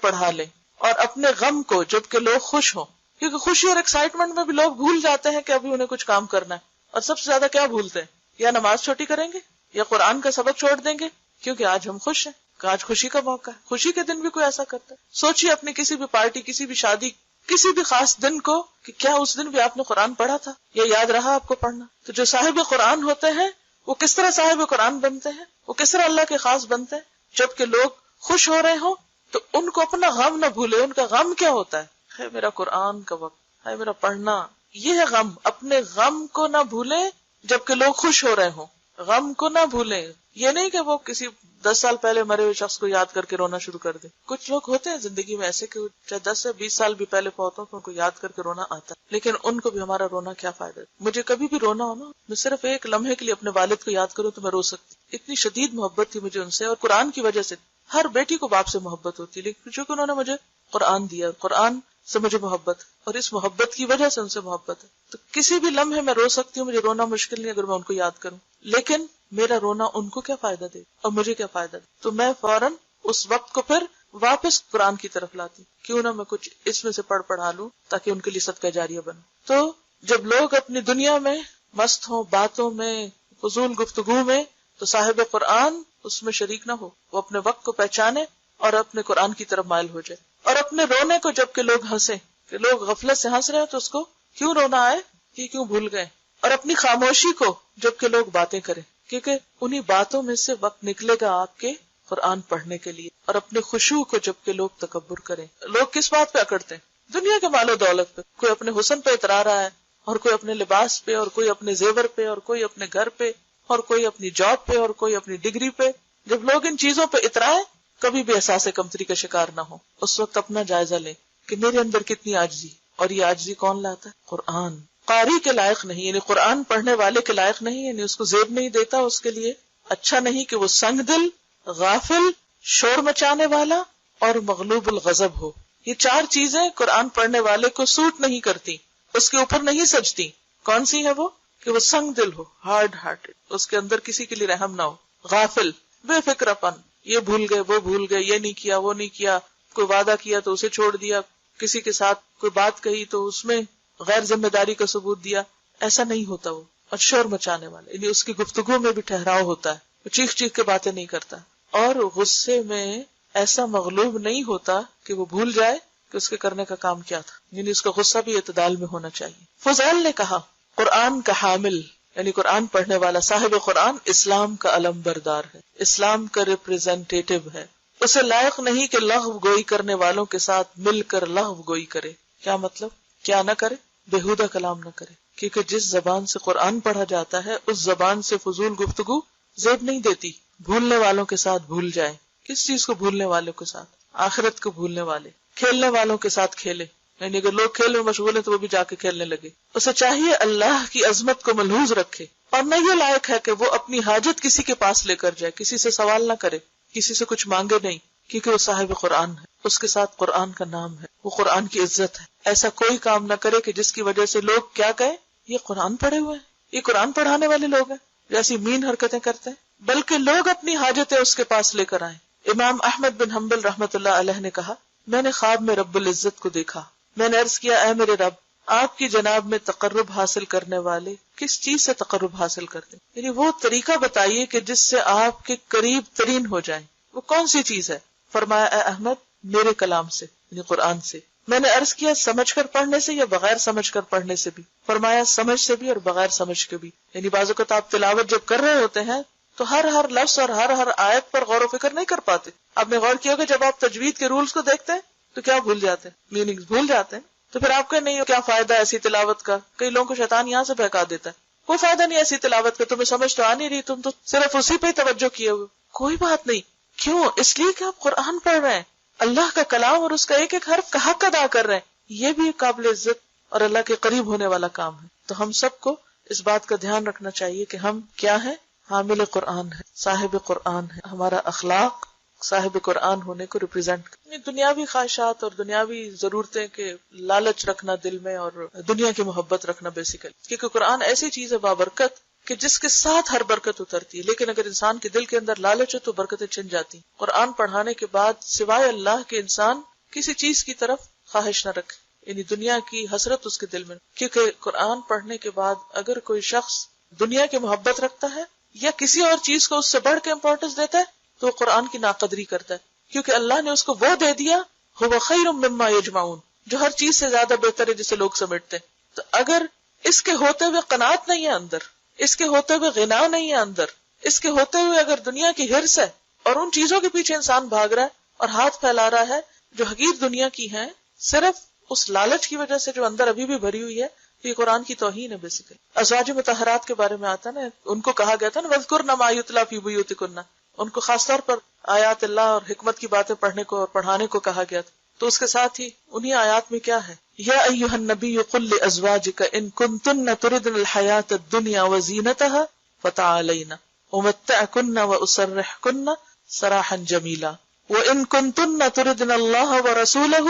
پڑھا لیں. اور اپنے غم کو جب کہ لوگ خوش ہوں, کیونکہ خوشی اور ایکسائٹمنٹ میں بھی لوگ بھول جاتے ہیں کہ ابھی انہیں کچھ کام کرنا ہے. اور سب سے زیادہ کیا بھولتے ہیں, یا نماز چھوٹی کریں گے یا قرآن کا سبق چھوڑ دیں گے, کیونکہ آج ہم خوش ہیں, کہ آج خوشی کا موقع ہے. خوشی کے دن بھی کوئی ایسا کرتا ہے. سوچیے اپنی کسی بھی پارٹی, کسی بھی شادی, کسی بھی خاص دن کو کہ کیا اس دن بھی آپ نے قرآن پڑھا تھا, یا یاد رہا آپ کو پڑھنا. تو جو صاحب قرآن ہوتے ہیں وہ کس طرح صاحب قرآن بنتے ہیں, وہ کس طرح اللہ کے خاص بنتے ہیں, جبکہ لوگ خوش ہو رہے ہوں تو ان کو اپنا غم نہ بھولے. ان کا غم کیا ہوتا ہے میرا قرآن کا وقت ہے, میرا پڑھنا, یہ ہے غم. اپنے غم کو نہ بھولے جبکہ لوگ خوش ہو رہے ہوں, غم کو نہ بھولیں. یہ نہیں کہ وہ کسی 10 سال پہلے مرے ہوئے شخص کو یاد کر کے رونا شروع کر دے. کچھ لوگ ہوتے ہیں زندگی میں ایسے کہ چاہے 10 سے 20 سال بھی پہلے فوت ہو تو ان کو یاد کر کے رونا آتا ہے, لیکن ان کو بھی ہمارا رونا کیا فائدہ. مجھے کبھی بھی رونا ہو نا, میں صرف ایک لمحے کے لیے اپنے والد کو یاد کروں تو میں رو سکتی. اتنی شدید محبت تھی مجھے ان سے, اور قرآن کی وجہ سے. ہر بیٹی کو باپ سے محبت ہوتی ہے, لیکن چونکہ انہوں نے مجھے قرآن دیا, قرآن سے مجھے محبت, اور اس محبت کی وجہ سے ان سے محبت ہے. تو کسی بھی لمحے میں رو سکتی ہوں, مجھے رونا مشکل نہیں اگر میں ان کو یاد کروں, لیکن میرا رونا ان کو کیا فائدہ دے اور مجھے کیا فائدہ دے. تو میں فوراً اس وقت کو پھر واپس قرآن کی طرف لاتی, کیوں نہ میں کچھ اس میں سے پڑھا لوں تاکہ ان کے لیے صدقہ جاریہ بنوں. تو جب لوگ اپنی دنیا میں مست ہوں, باتوں میں, فضول گفتگو میں, تو صاحب قرآن اس میں شریک نہ ہو. وہ اپنے وقت کو پہچانے اور اپنے قرآن کی طرف مائل ہو جائے. اور اپنے رونے کو جب کہ لوگ ہنسیں, کہ لوگ غفلت سے ہنس رہے ہیں تو اس کو کیوں رونا آئے, کہ کیوں بھول گئے. اور اپنی خاموشی کو جب کہ لوگ باتیں کریں, کیونکہ انہی باتوں میں سے وقت نکلے گا آپ کے قرآن پڑھنے کے لیے. اور اپنے خشوع کو جب کہ لوگ تکبر کریں. لوگ کس بات پہ اکڑتے ہیں, دنیا کے مال و دولت پہ. کوئی اپنے حسن پہ اترا رہا ہے, اور کوئی اپنے لباس پہ, اور کوئی اپنے زیور پہ, اور کوئی اپنے گھر پہ, اور کوئی اپنی جاب پہ, اور کوئی اپنی ڈگری پہ. جب لوگ ان چیزوں پہ اترائے, کبھی بھی احساس کمتری کا شکار نہ ہو. اس وقت اپنا جائزہ لیں کہ میرے اندر کتنی عاجزی، اور یہ عاجزی کون لاتا ہے؟ قرآن۔ قاری کے لائق نہیں، یعنی قرآن پڑھنے والے کے لائق نہیں، یعنی اس کو زیب نہیں دیتا، اس کے لیے اچھا نہیں کہ وہ سنگ دل، غافل، شور مچانے والا اور مغلوب الغضب ہو۔ یہ چار چیزیں قرآن پڑھنے والے کو سوٹ نہیں کرتی، اس کے اوپر نہیں سجتی۔ کون سی ہے وہ؟ کہ وہ سنگ دل ہو، ہارڈ ہارٹڈ، اس کے اندر کسی کے لیے رحم نہ ہو، غافل، بے فکر پن، یہ بھول گئے وہ بھول گئے، یہ نہیں کیا وہ نہیں کیا، کوئی وعدہ کیا تو اسے چھوڑ دیا، کسی کے ساتھ کوئی بات کہی تو اس میں غیر ذمہ داری کا ثبوت دیا، ایسا نہیں ہوتا وہ۔ اور شور مچانے والے، یعنی اس کی گفتگو میں بھی ٹھہراؤ ہوتا ہے، وہ چیخ چیخ کے باتیں نہیں کرتا، اور غصے میں ایسا مغلوب نہیں ہوتا کہ وہ بھول جائے کہ اس کے کرنے کا کام کیا تھا، یعنی اس کا غصہ بھی اعتدال میں ہونا چاہیے۔ فضیل نے کہا قرآن کا حامل یعنی قرآن پڑھنے والا، صاحب قرآن اسلام کا علم بردار ہے، اسلام کا ریپریزنٹیٹو ہے، اسے لائق نہیں کہ لغو گوئی کرنے والوں کے ساتھ مل کر لغو گوئی کرے۔ کیا مطلب؟ کیا نہ کرے؟ بےہودہ کلام نہ کرے، کیونکہ جس زبان سے قرآن پڑھا جاتا ہے اس زبان سے فضول گفتگو زیب نہیں دیتی۔ بھولنے والوں کے ساتھ بھول جائے، کس چیز کو بھولنے والوں کے ساتھ؟ آخرت کو بھولنے والے۔ کھیلنے والوں کے ساتھ کھیلے، یعنی اگر لوگ کھیل میں مشغول ہیں تو وہ بھی جا کے کھیلنے لگے۔ اسے چاہیے اللہ کی عظمت کو ملحوظ رکھے، اور نہ یہ لائق ہے کہ وہ اپنی حاجت کسی کے پاس لے کر جائے، کسی سے سوال نہ کرے، کسی سے کچھ مانگے نہیں، کیونکہ وہ صاحب قرآن ہے، اس کے ساتھ قرآن کا نام ہے، وہ قرآن کی عزت ہے۔ ایسا کوئی کام نہ کرے کہ جس کی وجہ سے لوگ کیا کہیں، یہ قرآن پڑھے ہوئے ہیں، یہ قرآن پڑھانے والے لوگ ہیں، جیسی مین حرکتیں کرتے ہیں، بلکہ لوگ اپنی حاجتیں اس کے پاس لے کر آئیں۔ امام احمد بن حنبل رحمۃ اللہ علیہ نے کہا، میں نے خواب میں رب العزت کو دیکھا، میں نے عرض کیا، اے میرے رب، آپ کی جناب میں تقرب حاصل کرنے والے کس چیز سے تقرب حاصل کرتے ہیں؟ یعنی وہ طریقہ بتائیے کہ جس سے آپ کے قریب ترین ہو جائیں، وہ کون سی چیز ہے؟ فرمایا، اے احمد، میرے کلام سے، یعنی قرآن سے۔ میں نے عرض کیا، سمجھ کر پڑھنے سے یا بغیر سمجھ کر پڑھنے سے بھی؟ فرمایا، سمجھ سے بھی اور بغیر سمجھ کے بھی۔ یعنی بعض اوقات آپ تلاوت جب کر رہے ہوتے ہیں تو ہر لفظ اور ہر آیت پر غور و فکر نہیں کر پاتے۔ آپ نے غور کیا ہوگا جب آپ تجوید کے رولز کو دیکھتے ہیں تو کیا بھول جاتے ہیں؟ میننگ بھول جاتے ہیں۔ تو پھر آپ کا نہیں کیا فائدہ ایسی تلاوت کا؟ کئی لوگوں کو شیطان یہاں سے بہکا دیتا ہے، کوئی فائدہ نہیں ایسی تلاوت کا، تمہیں سمجھ تو آ نہیں رہی، تم تو صرف اسی پہ توجہ کیے ہوئے۔ کوئی بات نہیں، کیوں؟ اس لیے کہ آپ قرآن پڑھ رہے ہیں، اللہ کا کلام اور اس کا ایک ایک حرف کا حق ادا کر رہے ہیں، یہ بھی قابل عزت اور اللہ کے قریب ہونے والا کام ہے۔ تو ہم سب کو اس بات کا دھیان رکھنا چاہیے کہ ہم کیا ہیں؟ حامل قرآن ہے، صاحب قرآن ہے، ہمارا اخلاق صاحب قرآن ہونے کو ریپرزینٹ کریں۔ دنیاوی خواہشات اور دنیاوی ضرورتیں کے لالچ رکھنا دل میں اور دنیا کی محبت رکھنا بیسیکلی، کیونکہ قرآن ایسی چیز ہے بابرکت کہ جس کے ساتھ ہر برکت اترتی ہے، لیکن اگر انسان کے دل کے اندر لالچ ہے تو برکتیں چھن جاتی ہیں۔ قرآن پڑھانے کے بعد سوائے اللہ کے انسان کسی چیز کی طرف خواہش نہ رکھے، یعنی دنیا کی حسرت اس کے دل میں، کیونکہ قرآن پڑھنے کے بعد اگر کوئی شخص دنیا کی محبت رکھتا ہے یا کسی اور چیز کو اس سے بڑھ کے امپورٹنس دیتا ہے تو وہ قرآن کی ناقدری کرتا ہے، کیونکہ اللہ نے اس کو وہ دے دیا هو خیر مما یجمعون، جو ہر چیز سے زیادہ بہتر ہے جسے لوگ سمیٹتے ہیں۔ تو اگر اس کے ہوتے ہوئے قناعت نہیں ہے اندر، اس کے ہوتے ہوئے غنا نہیں ہے اندر، اس کے ہوتے ہوئے اگر دنیا کی ہرس ہے اور ان چیزوں کے پیچھے انسان بھاگ رہا ہے اور ہاتھ پھیلا رہا ہے جو حقیر دنیا کی ہیں، صرف اس لالچ کی وجہ سے جو اندر ابھی بھی بھری ہوئی ہے، یہ قرآن کی توہین ہے بیسیکلی۔ ازواج مطہرات کے بارے میں آتا نا، ان کو کہا گیا تھا نا وَاذْكُرْنَ مَا يُتْلَىٰ فِي بُيُوتِكُنَّ، ان کو خاص طور پر آیات اللہ اور حکمت کی باتیں پڑھنے کو اور پڑھانے کو کہا گیا تھا۔ تو اس کے ساتھ ہی انہی آیات میں کیا ہے، یا ایھا النبی قل لازواجک ان کنتن تردن الحیاۃ الدنیا وزینتها فتعالین امتعکن واسرحکن سراحا جمیلا وان کنتن تردن اللہ ورسولہ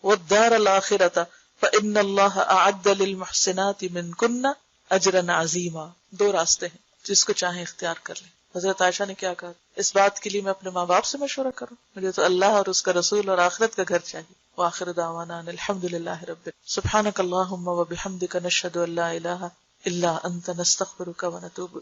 والدار الآخرۃ فإن اللہ اعد للمحسنات منکن اجرا عظیما۔ دو راستے ہیں، جس کو چاہیں اختیار کر لیں۔ حضرت عائشہ نے کیا کہا، اس بات کے لیے میں اپنے ماں باپ سے مشورہ کروں؟ مجھے تو اللہ اور اس کا رسول اور آخرت کا گھر چاہیے۔ وآخر دعوانا ان الحمد للہ رب سبحانک اللہم وبحمدک نشہد ان لا الہ الا انت نستغفرک ونتوب